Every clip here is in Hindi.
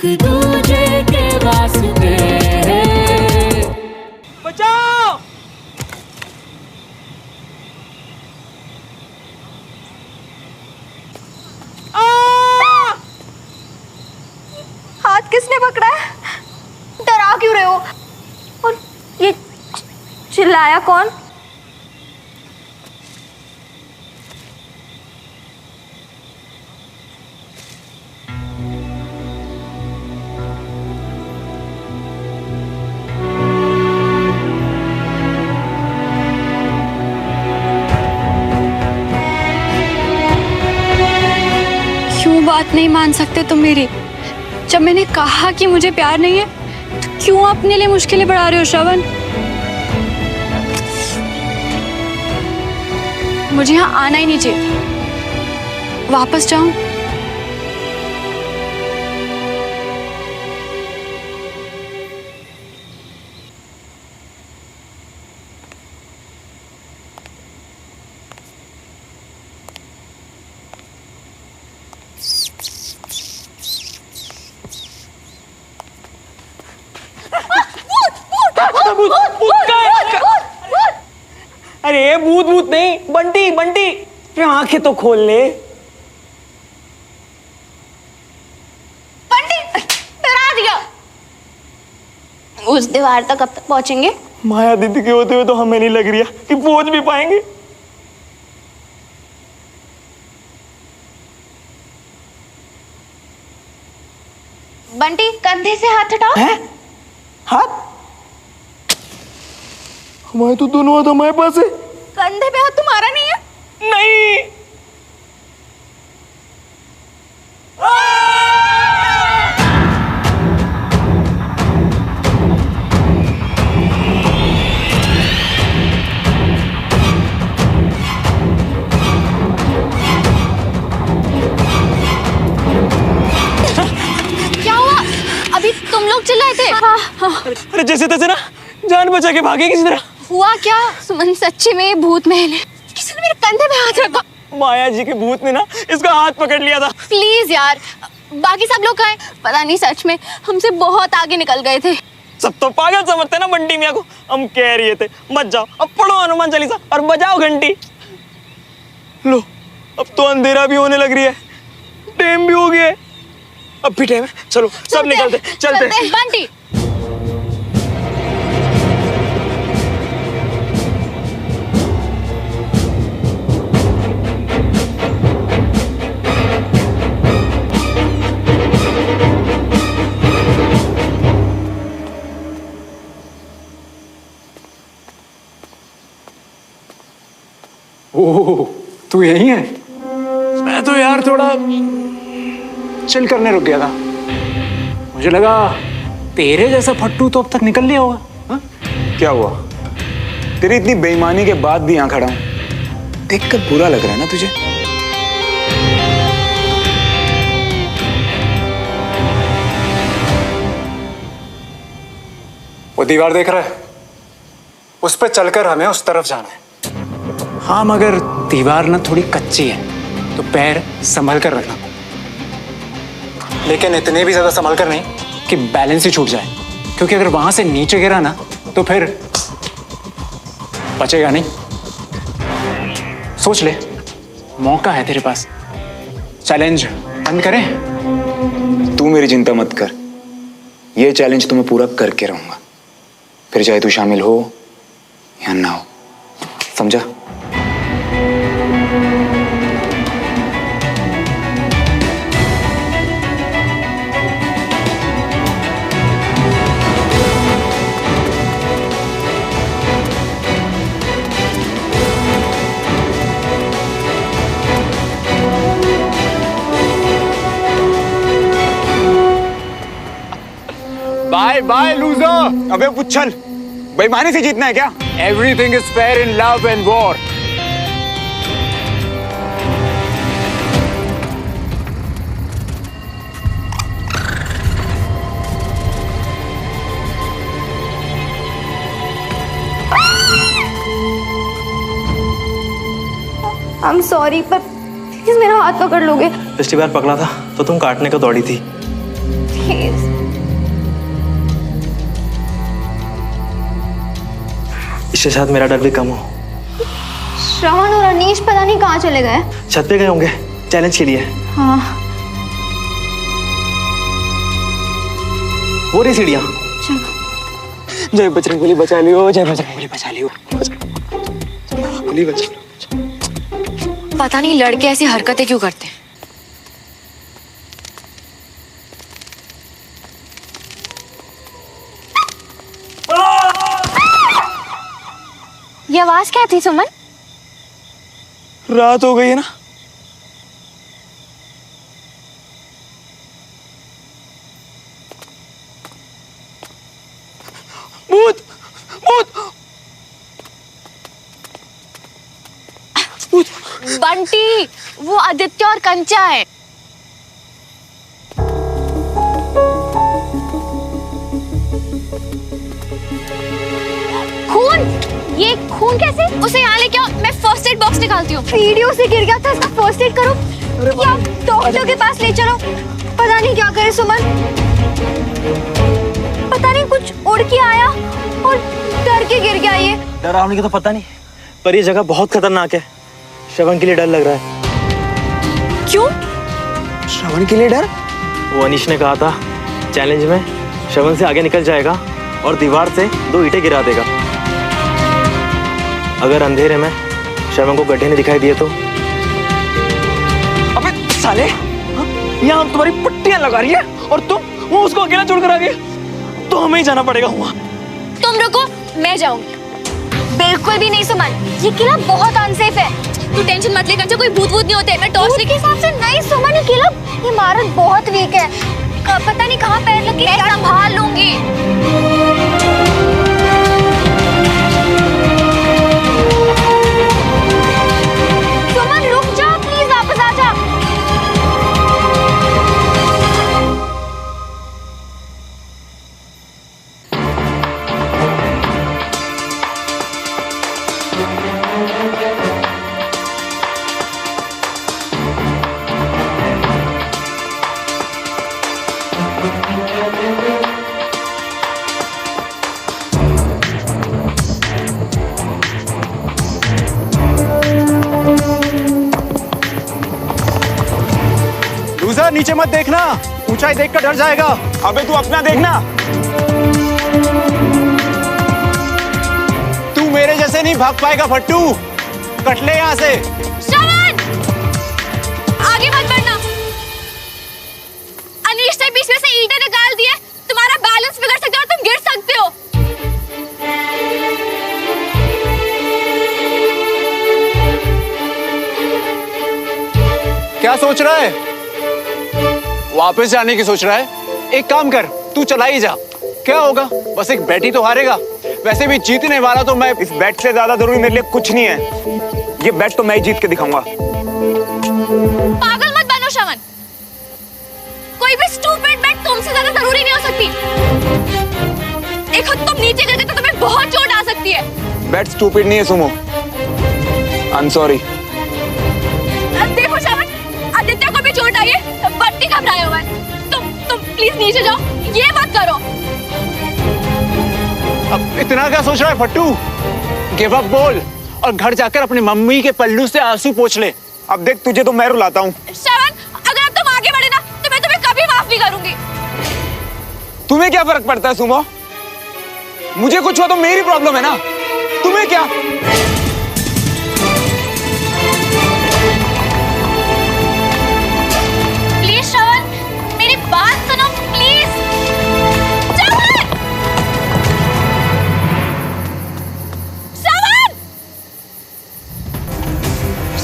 एक दूजे के वास्ते। बचाओ! हाथ किसने पकड़ा है? डरा क्यों रहे हो? और ये चिल्लाया कौन? क्यों बात नहीं मान सकते तुम मेरी? जब मैंने कहा कि मुझे प्यार नहीं है तो क्यों अपने लिए मुश्किलें बढ़ा रहे हो श्रवण? मुझे यहाँ आना ही नहीं चाहिए। वापस जाऊं? अरे भूत भूत नहीं, बंटी बंटी, ये आंखें तो खोल ले। बंटी, डरा दिया। उस दीवार तक कब तक पहुंचेंगे? माया दीदी के होते हुए तो हमें नहीं लग रही है कि पहुंच भी पाएंगे। बंटी, कंधे से हाथ हटाओ। हैं? हाथ? हमारे तो दोनों हाथ हमारे पास है। कंधे पे हाथ तुम्हारा नहीं है? नहीं। क्या हुआ? अभी तुम लोग चिल्लाए थे। हाँ। अरे जैसे तैसे ना जान बचा के भागे किसी तरह। हुआ क्या? सुमन, सच्ची में ये भूत महल है। किसी ने मेरे कंधे पे हाथ रखा। माया जी के भूत ने ना इसका हाथ पकड़ लिया था। प्लीज यार, बाकी सब लोग कहाँ हैं? पता नहीं, सच में हमसे बहुत आगे निकल गए थे। सब तो पागल समझते ना बंटी मियाँ को। हम कह रहे थे मत जाओ, अब पढ़ो हनुमान चालीसा और बजाओ घंटी। लो, अब तो अंधेरा भी होने लग रही है, टाइम भी हो गया है। अब भी टाइम है, चलो सब निकलते चलते। बंटी, ओह, तू यही है? मैं तो यार थोड़ा चिल करने रुक गया था। मुझे लगा तेरे जैसा फट्टू तो अब तक निकल लिया होगा। हा? क्या हुआ? तेरी इतनी बेईमानी के बाद भी यहाँ खड़ा हूं, देखकर बुरा लग रहा है ना तुझे? वो दीवार देख रहा है? उस पर चलकर हमें उस तरफ जाना है। हाँ, मगर दीवार ना थोड़ी कच्ची है तो पैर संभल कर रखना, लेकिन इतने भी ज्यादा संभल कर नहीं कि बैलेंस ही छूट जाए, क्योंकि अगर वहां से नीचे गिरा ना तो फिर बचेगा नहीं। सोच ले, मौका है तेरे पास। चैलेंज बंद करें? तू मेरी चिंता मत कर, ये चैलेंज तो मैं पूरा करके रहूंगा, फिर चाहे तू शामिल हो या ना हो, समझा? Bye bye loser. अबे पुच्छल, बेईमानी से जीतना है क्या? Everything is fair in love and war. I am sorry, पर प्लीज मेरा हाथ पकड़ लोगे? पिछली बार पकड़ा था तो तुम काटने को दौड़ी थी, प्लीज। इसके साथ मेरा डर भी कम हो। श्रवण और अनीश पता नहीं कहाँ चले गए। छत पे गए होंगे चैलेंज के लिए। हाँ वो रही सीढ़ियाँ। चलो। जय बजरंगबली बचा लियो, जय बजरंगबली बचा लियो, बजरंगबली बचा लियो। पता नहीं लड़के ऐसी हरकतें क्यों करते हैं। ये आवाज क्या थी सुमन? रात हो गई है ना। भूत भूत भूत। बंटी, वो आदित्य और कंचा है। खून, ये खून कैसे? उसे यहाँ लेके आओ, मैं फर्स्ट एड बॉक्स निकालती हूँ। वीडियो से गिर गया था, इसका फर्स्ट एड करो या डॉक्टर के पास ले चलो। पता नहीं क्या करे सुमन, पता नहीं कुछ उड़ के आया और डर के गिर गया। ये डरावनी की तो पता नहीं, पर ये जगह बहुत खतरनाक है। श्रवण के लिए डर लग रहा है। क्यों? श्रवण के लिए डर? वो अनीश ने कहा था चैलेंज में श्रवण से आगे निकल जाएगा और दीवार से 2 ईंटें गिरा देगा। अगर अंधेरे में श्रवण को गड्ढे ने दिखाई दिए तो। अबे साले, यहाँ तुम्हारी पट्टियां लगा रही है और तुम वो उसको अकेला छोड़कर आ गए। तो हमें ही जाना पड़ेगा वहाँ। तुम रुको, मैं जाऊंगी। बिल्कुल भी नहीं सुमन, ये किला बहुत अनसेफ है। तू टेंशन मत ले कंचा, कोई भूत नहीं होते। मैं टॉर्च लेके हिसाब से नहीं सुमन, ये किला इमारत बहुत वीक है, पता नहीं कहाँ पैर लगे। मैं संभाल लूंगी। सुमन रुक जा प्लीज, वापस आ जा। लूजर, नीचे मत देखना, ऊंचाई देखकर डर जाएगा। अबे तू अपना देखना। तू मेरे जैसे नहीं भाग पाएगा फट्टू, कट ले यहाँ से। श्रवण, आगे मत बढ़ना। अनीश ने बीच में से ईंटें निकाल दी है, तुम्हारा बैलेंस बिगड़ सकता है और तुम गिर सकते हो। क्या सोच रहा है? वापस जाने की सोच रहा है? एक काम कर, तू चला ही जा। क्या होगा, बस एक बैट ही तो हारेगा। वैसे भी जीतने वाला तो मैं। इस बैट से ज्यादा जरूरी मेरे लिए कुछ नहीं है। ये बैट तो मैं ही जीत के दिखाऊंगा। पागल मत बनो श्रवण, कोई भी स्टूपिड बैट तुमसे ज्यादा जरूरी नहीं हो सकती। एक खुद तुम नीचे गिर गए तो तुम्हें बहुत चोट आ सकती है। बैट स्टूपिड नहीं है सुमो, आई एम सॉरी। देखो श्रवण, आदित्य को भी चोट आई है, बंटी घबराया हुआ है। तुम प्लीज नीचे जाओ, ये मत करो। अब इतना क्या सोच रहा है फट्टू? गिव अप बोल और घर जाकर अपनी मम्मी के पल्लू से आंसू पोंछ ले। अब देख, तुझे तो मैं रुलाता हूँ। श्रवण, अगर अब तुम आगे बढ़े ना तो मैं तुम्हें कभी माफ नहीं करूंगी। तुम्हें क्या फर्क पड़ता है सुमो? मुझे कुछ हुआ तो मेरी प्रॉब्लम है ना, तुम्हें क्या? प्लीज श्रवण, मेरी बात सुनो प्लीज। श्रवण, श्रवण,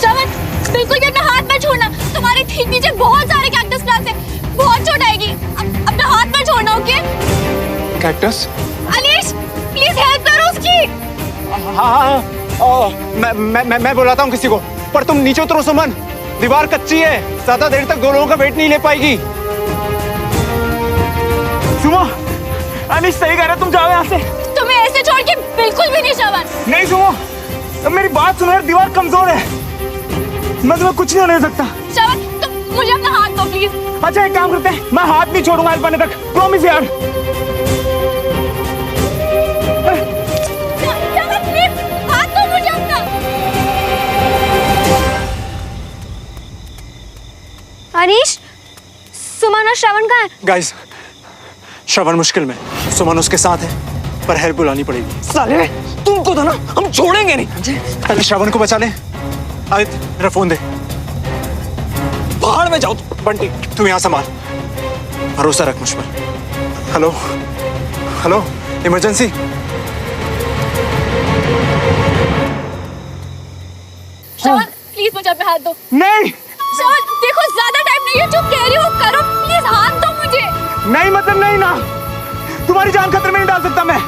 श्रवण, बिल्कुल भी अपना हाथ मत छोड़ना। तुम्हारे ठीक नीचे बहुत सारे कैक्टस प्लांट्स हैं, बहुत चोट आएगी। अपना हाथ मत छोड़ना, okay? Cactus? Anish, please help करो उसकी। हाँ, मैं बुलाता हूँ किसी को, पर तुम नीचे उतरो सुमन। दीवार कच्ची है, ज्यादा देर तक 2 लोगों का वेट नहीं ले पाएगी। सुमो, अनीश सही कह रहा है, तुम जाओ यहाँ से। तुम्हें ऐसे छोड़ के बिल्कुल भी नहीं श्रवण। नहीं सुमो, अब मेरी बात सुनो यार, दीवार कमजोर है, मैं तुम्हें कुछ नहीं होने सकता। श्रवण, तुम मुझे अपना हाथ दो प्लीज। अच्छा एक काम करते हैं, मैं हाथ नहीं छोड़ूंगा हेल्प करने तक, प्रॉमिस यार। श्रवण प्लीज हाथ दो मुझे अपना। अनीश, सुमन और श्रवण कहाँ है? गाइस, श्रवण मुश्किल में, सुमन उसके साथ है, पर हेल्प बुलानी पड़ेगी। साले तुमको तो ना हम छोड़ेंगे नहीं। पहले श्रवण को बचा ले। आदित्य मेरा फोन दे। बाहर में जाओ। बंटी तू यहाँ संभाल, भरोसा रख मुझ पर। Hello hello, emergency. Shravan please मुझे अपने हाथ दो। नहीं श्रवण देखो ज्यादा टाइम नहीं है, जो कह रही हो करो, प्लीज हाथ दो मुझे। नहीं मतलब नहीं ना, तुम्हारी जान खतरे में नहीं डाल सकता मैं।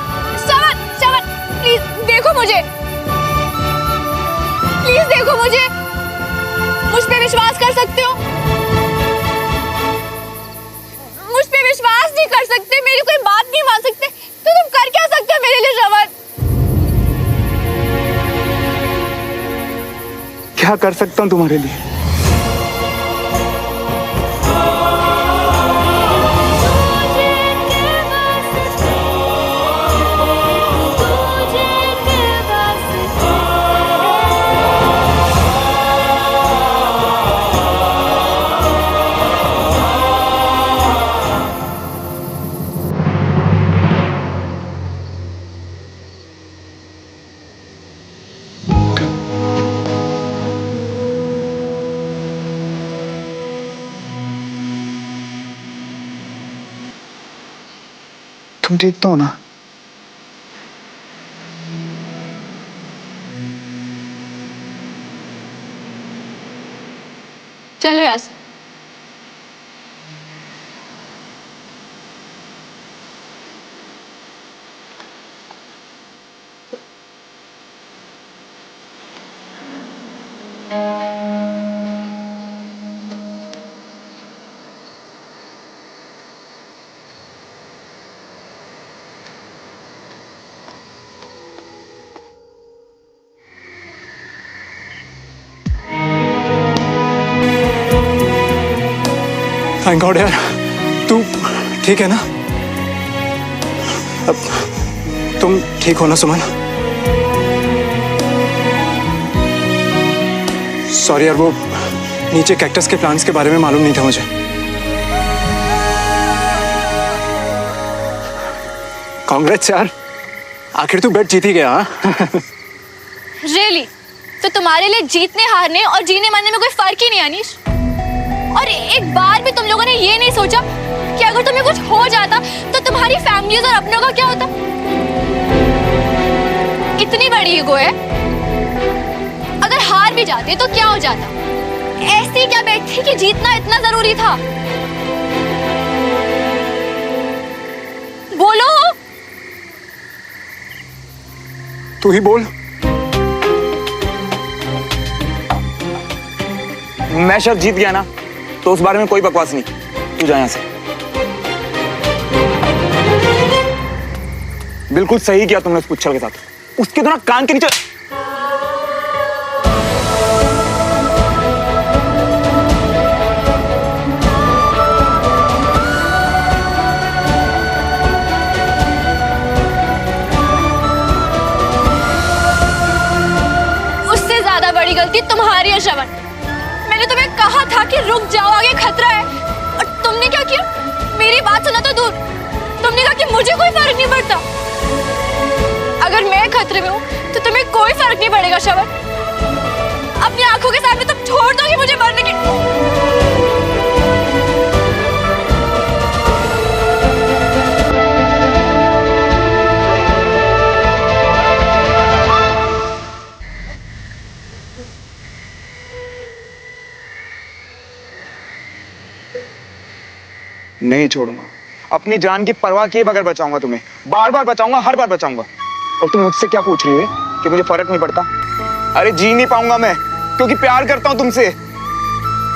श्रवण श्रवण प्लीज देखो मुझे, प्लीज देखो मुझे, मुझ पे विश्वास कर सकते हो? मुझ पे विश्वास नहीं कर सकते, मेरी कोई बात नहीं मान सकते, तो तुम कर क्या सकते हो मेरे लिए श्रवण? क्या कर सकता हूँ तुम्हारे लिए? तुम ठीक तो हो ना? चलो यहाँ से। थैंक गॉड यार, तू ठीक है ना? अब तुम ठीक हो ना सुमन? सॉरी यार, वो नीचे कैक्टस के प्लांट्स के बारे में मालूम नहीं था मुझे। कांग्रेस यार, आखिर तू बेट जीत ही गया। रियली? तो तुम्हारे लिए जीतने हारने और जीने मरने में कोई फर्क ही नहीं अनीश? और एक बार भी तुम लोगों ने ये नहीं सोचा कि अगर तुम्हें कुछ हो जाता तो तुम्हारी फैमिलीज और अपनों का क्या होता? इतनी बड़ी ईगो है, अगर हार भी जाते तो क्या हो जाता? ऐसी क्या बैठ थी कि जीतना इतना जरूरी था? बोलो, तू ही बोल। मैं शायद जीत गया ना, तो उस बारे में कोई बकवास नहीं। तू जा यहां से। बिल्कुल सही किया तुमने उस पुच्छर के साथ, उसके तो ना कान के नीचे। उससे ज्यादा बड़ी गलती तुम्हारी है श्रवण। मैंने तुम्हें कहा था कि रुक जाओ, आगे खतरा है, और तुमने क्या किया? मेरी बात सुना तो दूर, तुमने कहा कि मुझे कोई फर्क नहीं पड़ता। अगर मैं खतरे में हूँ तो तुम्हें कोई फर्क नहीं पड़ेगा श्रवण। अपनी आंखों के सामने तुम छोड़ दो कि मुझे मरने की। नहीं छोड़ूंगा, अपनी जान की परवाह किए बगैर बचाऊंगा तुम्हें, बार बार बचाऊंगा, हर बार बचाऊंगा। और तुम मुझसे क्या पूछ रही है कि मुझे फर्क नहीं पड़ता? अरे जी नहीं पाऊंगा मैं, क्योंकि प्यार करता हूं तुमसे।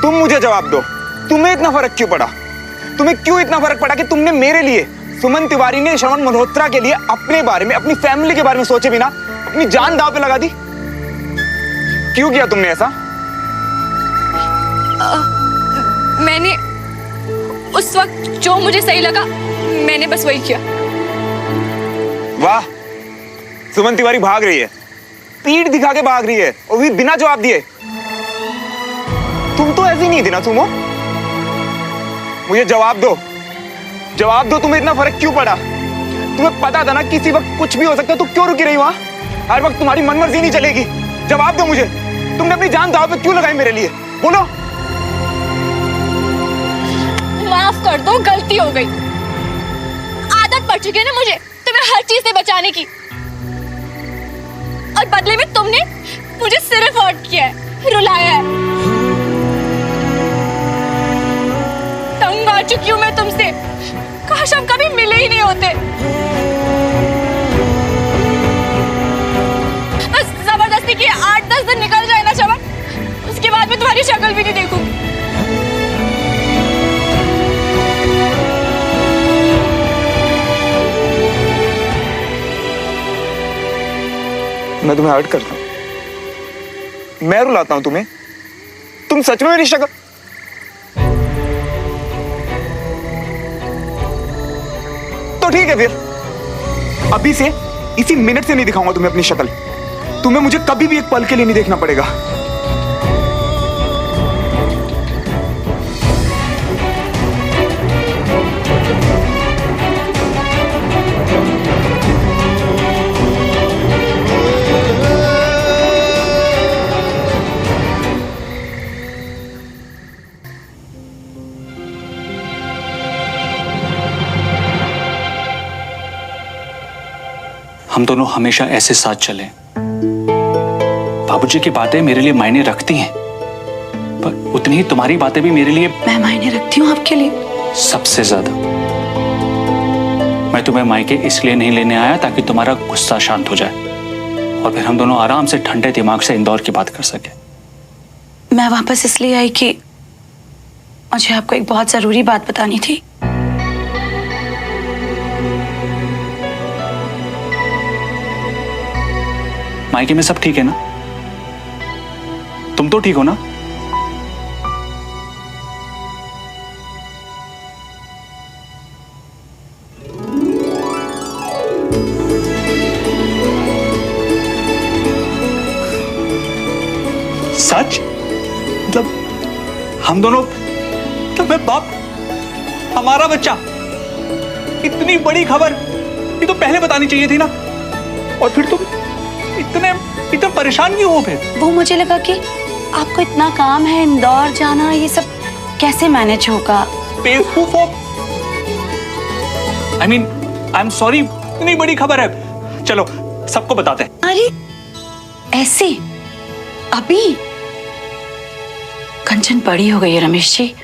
तुम मुझे जवाब दो, तुम्हें इतना फर्क क्यों पड़ा? तुम्हें क्यों इतना फर्क पड़ा कि तुमने मेरे लिए, सुमन तिवारी ने श्रवण मल्होत्रा के लिए अपने बारे में, अपनी फैमिली के बारे में सोचे बिना अपनी जान दांव पे लगा दी? क्यों किया तुमने ऐसा? मैंने उस वक्त जो मुझे सही लगा मैंने बस वही किया। वाह, सुमन तिवारी भाग रही है, पीठ दिखा के भाग रही है, और भी बिना जवाब दिए। तुम तो ऐसी नहीं थी ना सुमो। मुझे जवाब दो, जवाब दो, तुम्हें इतना फर्क क्यों पड़ा? तुम्हें पता था ना किसी वक्त कुछ भी हो सकता है, तो क्यों रुकी रही वहां? हर वक्त तुम्हारी मनमर्जी नहीं चलेगी। जवाब दो मुझे, तुमने अपनी जान दांव पे क्यों लगाई मेरे लिए? बोलो। माफ कर दो, गलती हो गई। आदत पड़ चुकी है ना मुझे तुम्हें हर चीज से बचाने की, और बदले में तुमने मुझे सिर्फ हर्ट किया है, रुलाया है। तंग आ चुकी हूं मैं तुमसे, काश हम कभी मिले ही नहीं होते। बस जबरदस्ती की 8-10 दिन निकल जाए ना शवन, उसके बाद मैं तुम्हारी शक्ल भी नहीं देखूंगी। मैं तुम्हें हर्ट करता हूं, मैं रुलाता हूं तुम्हें? तुम सच में मेरी शक्ल? तो ठीक है फिर, अभी से इसी मिनट से नहीं दिखाऊंगा तुम्हें अपनी शक्ल। तुम्हें मुझे कभी भी एक पल के लिए नहीं देखना पड़ेगा। हम दोनों हमेशा ऐसे साथ चले। बाबूजी की बातें मेरे लिए मायने रखती हैं, पर उतनी ही तुम्हारी बातें भी मेरे लिए मैं मायने रखती हूँ आपके लिए। सबसे ज्यादा। मैं तुम्हें मायके इसलिए नहीं लेने आया ताकि तुम्हारा गुस्सा शांत हो जाए और फिर हम दोनों आराम से ठंडे दिमाग से इंदौर की बात कर सके। मैं वापस इसलिए आई कि मुझे आपको एक बहुत जरूरी बात बतानी थी। मायके में सब ठीक है ना? तुम तो ठीक हो ना? सच? मतलब हम दोनों, मतलब मैं बाप, हमारा बच्चा, इतनी बड़ी खबर ये तो पहले बतानी चाहिए थी ना। और फिर तुम इतने परेशान क्यों हो? फिर वो मुझे लगा कि आपको इतना काम है, इंदौर जाना, ये सब कैसे मैनेज होगा। बेवकूफ हो। आई एम सॉरी, इतनी बड़ी खबर है, चलो सबको बताते हैं। अरे ऐसे अभी कंचन बड़ी हो गई है रमेश जी,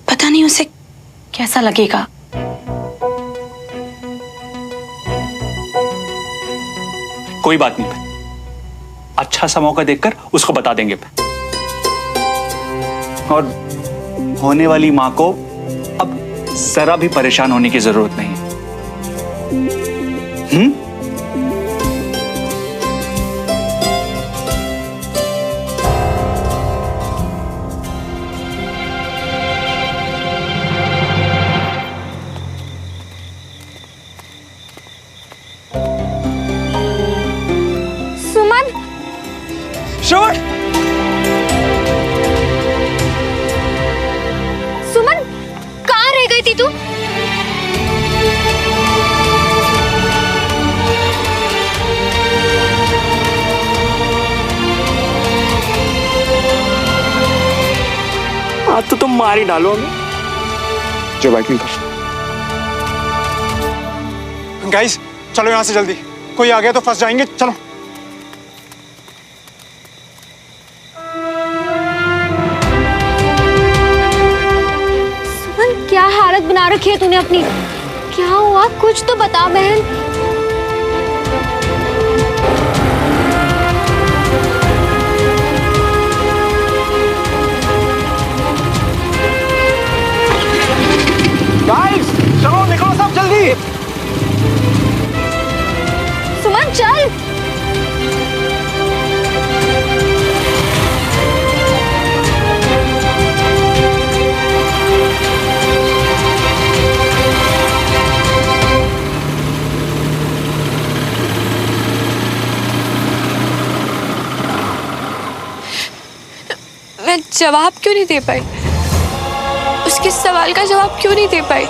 पता नहीं उसे कैसा लगेगा। कोई बात नहीं, अच्छा सा मौका देखकर उसको बता देंगे। और होने वाली मां को अब जरा भी परेशान होने की जरूरत नहीं है। श्रवण, सुमन, कहाँ रह गई थी तू? आज तो तुम मार ही डालो हमें। जो बाइक निकाल। गाइस चलो यहाँ से जल्दी, कोई आ गया तो फंस जाएंगे। चलो। सुमन, क्या हालत बना रखी है तूने अपनी? क्या हुआ, कुछ तो बता बहन। गाइस चलो निकलो सब जल्दी। सुमन चल। जवाब क्यों नहीं दे पाई? उसके सवाल का जवाब क्यों नहीं दे पाई?